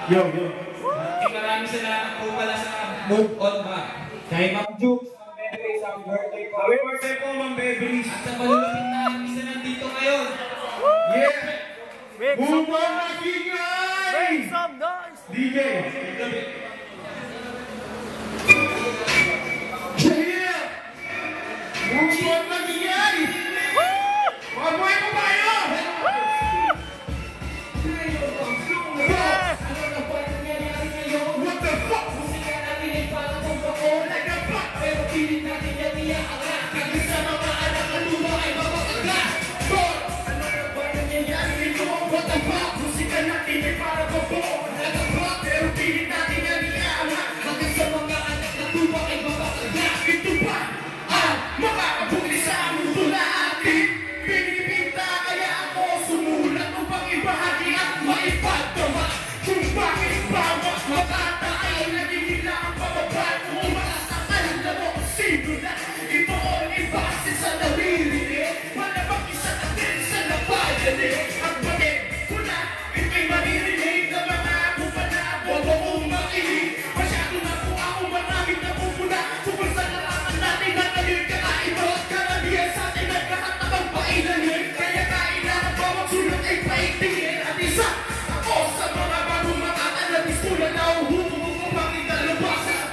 Yo, yo. Maraming salamat po pala sa Move On ba. Kay Ma'am Jukes, Ma'am Beverly, sa birthday ko. Happy birthday po, Ma'am Beverly. At sa malulupit na isa nandito ngayon. Yeah! Move on na kingay! Make some noise! DJ! Yeah! Move on na kingay! Mabuhay po tayo! What the fuck? Pero pilit natin yan iyaangat. Kasi sa mga anak na lupa ay mapakagat. Ano na ba nangyayari nyo? What the fuck? Musika natin ay para mabuo. Nagabak pero pilit natin yan iyaangat. Kasi sa mga anak na lupa ay mapakagat. Ito ba ang makakabuli sa mundo natin? Pinipinta kaya ako sumulat upang ibahagi at maipagdawa. Kung bakit bawat makata ay nagigila ang pababal kung umaasakal na mo ang sino na ito ang ibase sa naririnig. Malamang isa natin sa napayanig. Ang bakit ko na ito'y maririnig na mga kupanabo kung makinig. Masyado na po ako maraming napupuna tungkol sa nalaman natin na ngayon kakaiba at karamihan sa atin at nakatabang pailalim. Kaya kailangan bawat sulat ay paigtingin at isa ako sa mga bagong makakalatis tulad na uhubog ko bakit nalabasan.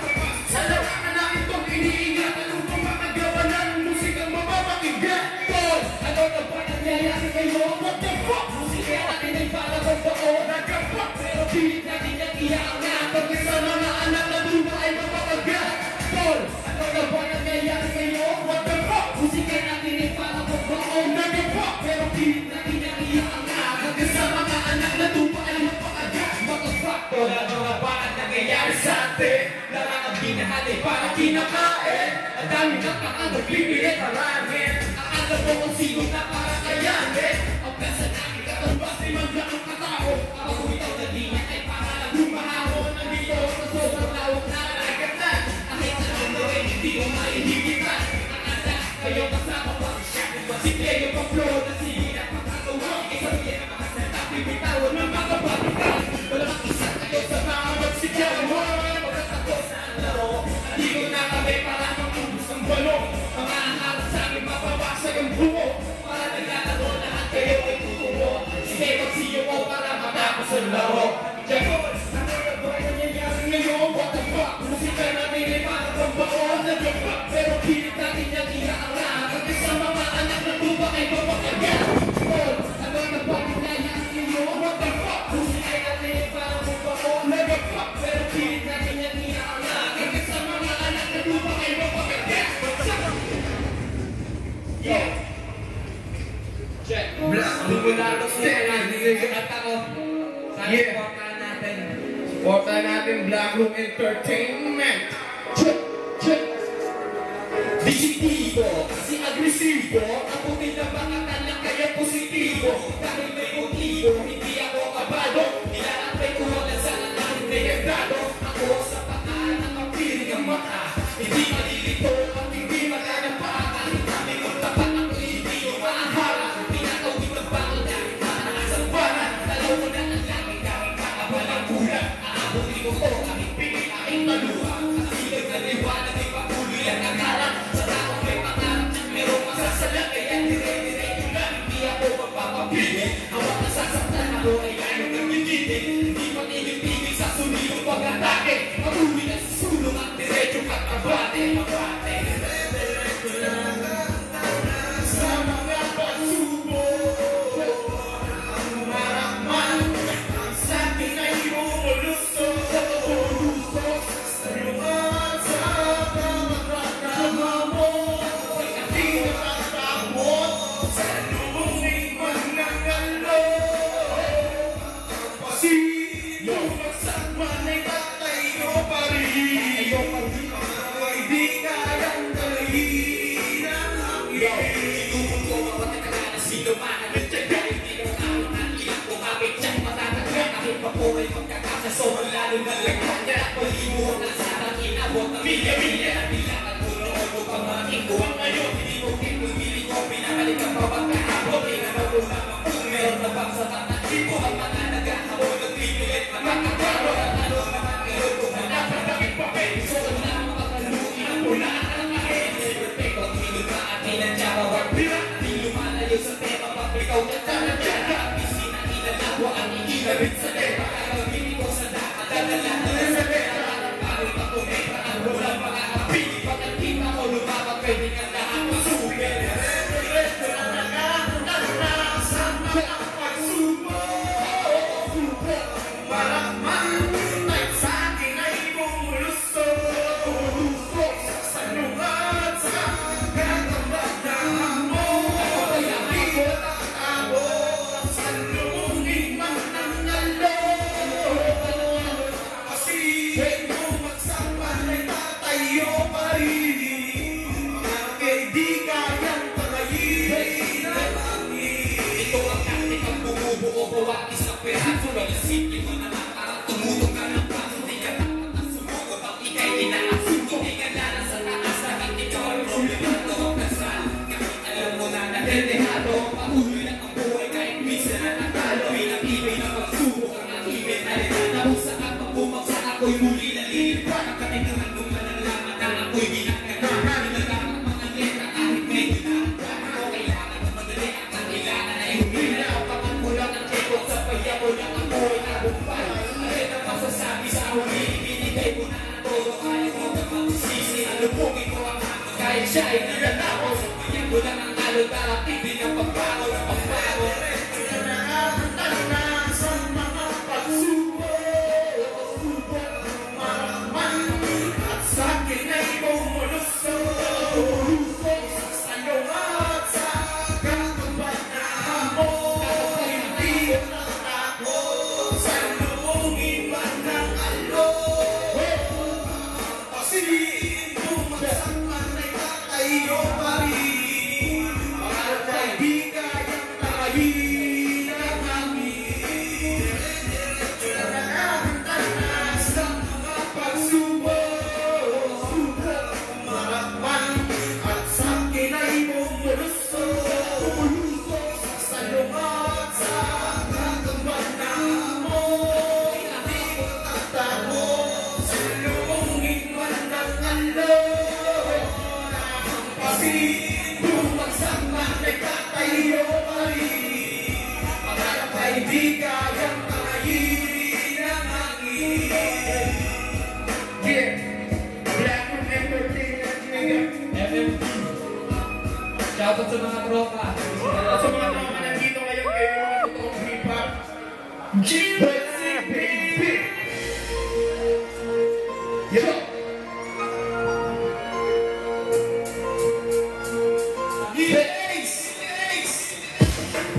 Sa larangan na itong iniingatan upang makagawa ng musikang mapapakinggan. Tol, ano na ba nangyayari ngayon? What the fuck? Musika natin ay para magbaon. Nagkapak pero pilit natin yung iyaangat. Pagkat sa mga anak na lupa ay mapapagkat. Tol, ano na ba nangyayari ngayon? What the fuck? Musika natin ay para magbaon. Nagkapak pero pilit natin yung iyaangat. Pagkat sa mga anak na lupa ay mapapagkat. Maka-fuck, tol, ano na ba ang nangyayari sa atin? Larang ang binahali para kinakain. Ang dami na kaanong pipilit harangin. Akala mo kung sino na para kayanin. Ang pesa namin katambas ay maglaang katao. Ako itaw na linya ay para lang humahawon. Nandito sa sobrang lawak na nagatan. Kahit na lang gawin, hindi ko maihigitan. Ang anak, kayo kasama pa siya. Sige yung pang-flow na sige na pagkagawa. Isabihin na makasenta, pipitawan ng mga balikan. Walang isa kayo sa mga magsigaw. Pagkatapos na ang laro, nandito na kami para mag-ubus ang balo. Mga harap sa akin mapabasag ang buo. Para naglalaro lahat kayo ay tutubo. Sige magsiyo ko para matapos ang laro. Jagos, ano na ba nangyayari ngayon? What the fuck? Musika natin ay para pagbaon. Nagbapak pero pilit natin yung iyaangat. Kasi sa mga anak na lupa ay mapakagat. Tol, ano na ba nangyayari ngayon? What the fuck? Musika natin ay para pagbaon. Nagbapak pero pilit natin yung iyaangat. Kasi sa mga anak na lupa ay mapakagat. Yeah! Check! Lumulado siya natin at ako. Sana supportahan natin. Supportahan natin Black Room Entertainment. Check! Check! Disitibo, kasi agresibo. Ang puti na bakatan lang kaya positibo. Dahil may motibo, hindi ako kabado. Nilalakbay ko wala sa lalaki na yagdado. Ako sa pataan ng mapiring ang mata. Hindi malilito ang hindi makanapa. Kahit kami kung tapat ako hindi yung maahara. Pinatawid ng bakal dahil mataas ang baran. Dalaw mo na ang langit kahit kakabalang bulan. Aabutin ko ko, kahit pingin aking maluha. Kasilag na liwanag ay papuloy ang akalan. Sa taong may pangarap at merong masasalat. Kaya dire-diretso lang, hindi ako magpapapili. Hawak na sasaktan ako ay ayaw ng gigitin. Hindi patigil-tigil sa sunilong pag-atake. Patuloy na susulong at diretso kakabate. Mabate, dire-diretso lang. Sa mga pagsubok, ang marakman, ang sakin ay umulusok. Umulusok sa luwan sa pamagragama mo. Ay ating nakatakot sa luming manangalo. Sino magsakman ay tatayo pa rin. Ay di kayang dalhin ang hangin. Sinubok ko ang matatagal na sino man ang nagtyaga. Hindi ko kaunang ilang kumapit siyang matatagal. Kahit pa po ay magkakasasohan lalo na lagkanya. Palimuhan na sa aking inabot na milya-milya. At bilangan ko noon upang making ko ang ngayon. Hindi ko pinumili ko pinakalik ang bawat kahapon. Tinanong ko naman kung meron na bang sa tatakip ko ang mga naghahabol. Nagpipilit magkakagaro. Shoutout sa mga tropa. Sa mga tropa nandito ngayon kayo mga totoong hip-hop. GBC baby! Yo!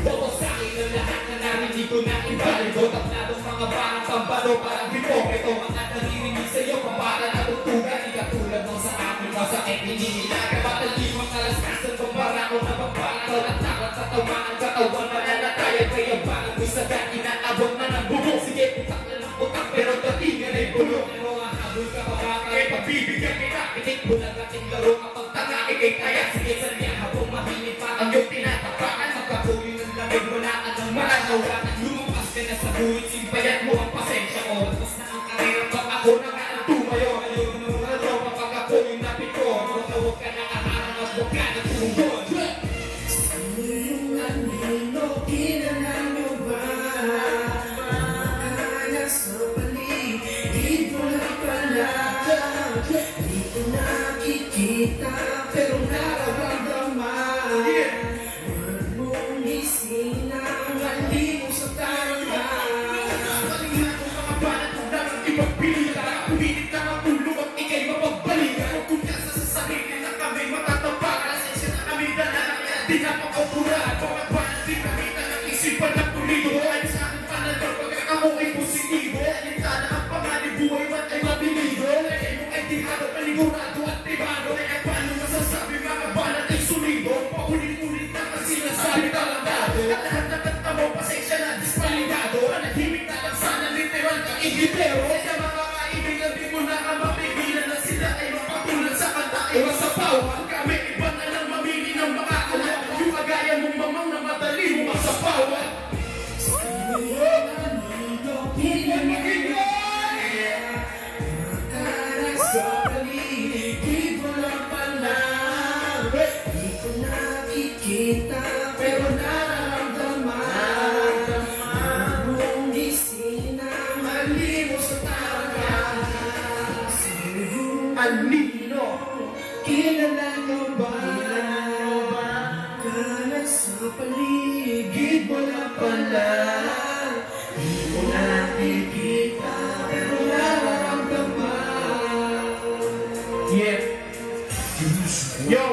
Bawasakin ang lahat na narinig ko na ibaligo. Tapladong mga parang pambalo, parang hipokrito. Mga naririnig sa'yo, pambara na tutugan. Di katulad nung sa akin, masakit hinihinaga. Matalimang alaskasan, pambara ko na pambara. Natakot sa tawanan, katawan, mananatayan. Kaya bakit may sagat, inaabot na ng bubok. Sige, putak na ng utak, pero datingan ay bulok. Ano ang habol ka pa baka, eh pagbibigyan kita. Pitik mo lang ating laro, kapag tanga, ikay kaya. Sige, sanya, habang mahinit pa ang iyong tinatapakan. Magkapuloy ng lamig mo na ang malanawanan. Lumabas ka na sa buwit, simbayan mo ang pasensya ko. Tapos na ang karera, pag ako na nga ang tumayo. Ngayon nung mga tropa, pag ako yung napit ko. Huwag ka na aharang at huwag ka na tungkol. Pero nararamdaman Huwag mong isinang hali mo sa tarangan Palingan ko mga banat kung dapat ipagpilitan. Pumilit na ang ulo at ikay mapagbalikan. Huwag kumpiyansa sa sarili na kami matatapakan. Sensya na kami dala na kaya di na makapurahan. Mga banat di kamitan ng isipan na pulido. Ay sa aking panador pagka ako ay positibo. Alintana ang panganib buhay man ay mabilido. Kaya mo ay di haro panigurado at privado. Kaya paano masasabi mga banat ay sulido. Paulit-ulit na kasi nasabi talangado. At lahat ng katamo pasensya na dispaligado. Anahimik na lang sana literal kang igitero. Kaya mga kaibigan di mo na ang mapigilan na sila ay mapatulad sa kanta ay masapawan. Kami iba na lang mamili ng mga alam. Yung kagaya mong mamang na madali mo masapawan. Pero nararamdaman Huwag mong isinang hali mo sa tarangan anino. Kilala nyo ba? Kana sa paligid mo na pala, di mo nakikita pero nararamdaman. Yeah. Yo,